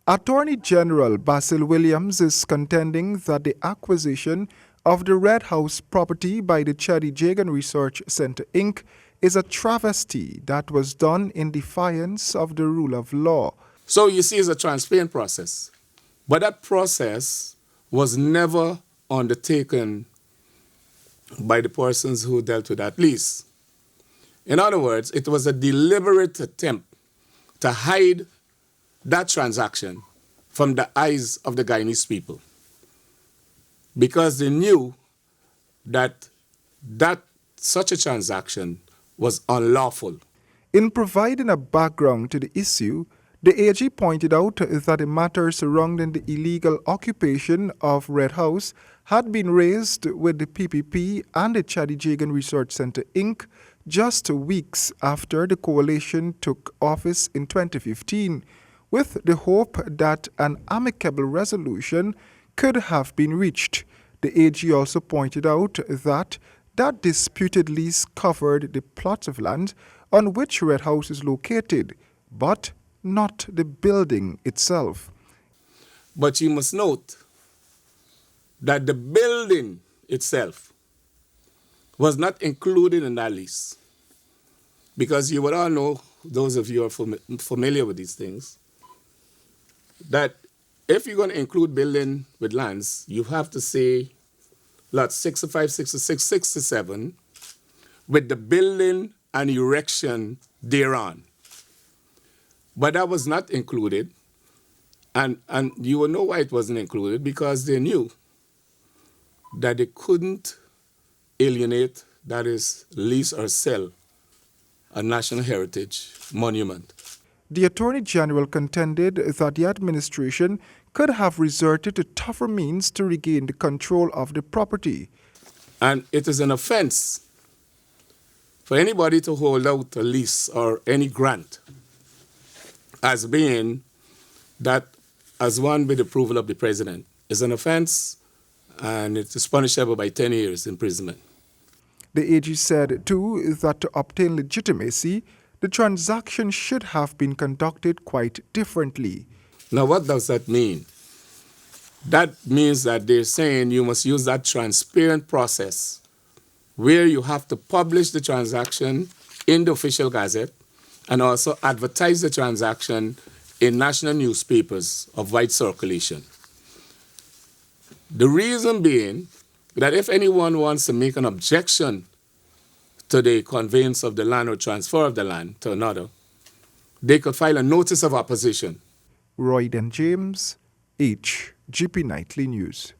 Attorney General Basil Williams is contending that the acquisition of the Red House property by the Chadi Jagan Research Center Inc. is a travesty that was done in defiance of the rule of law. So you see, it's a transparent process. But that process was never undertaken by the persons who dealt with that lease. In other words, it was a deliberate attempt to hide that transaction from the eyes of the Guyanese people, because they knew that such a transaction was unlawful. In providing a background to the issue, the AG pointed out that the matter surrounding the illegal occupation of Red House had been raised with the PPP and the Chadi Jagan Research Center Inc. just weeks after the coalition took office in 2015, with the hope that an amicable resolution could have been reached. The AG also pointed out that disputed lease covered the plot of land on which Red House is located, but not the building itself. But you must note that the building itself was not included in that lease, because you would all know, those of you who are familiar with these things, that if you're going to include building with lands, you have to say lots 65, 66, 67 with the building and erection thereon. But that was not included, and you will know why it wasn't included, because they knew that they couldn't alienate, that is, lease or sell, a national heritage monument. The Attorney General contended that the administration could have resorted to tougher means to regain the control of the property. And it is an offense for anybody to hold out a lease or any grant as being that as one with approval of the president. Is an offense, and it is punishable by 10 years imprisonment. The AG said, too, that to obtain legitimacy, the transaction should have been conducted quite differently. Now, what does that mean? That means that they're saying you must use that transparent process where you have to publish the transaction in the official gazette and also advertise the transaction in national newspapers of wide circulation. The reason being that if anyone wants to make an objection to the conveyance of the land or transfer of the land to another, they could file a notice of opposition. Royden James, HGP Nightly News.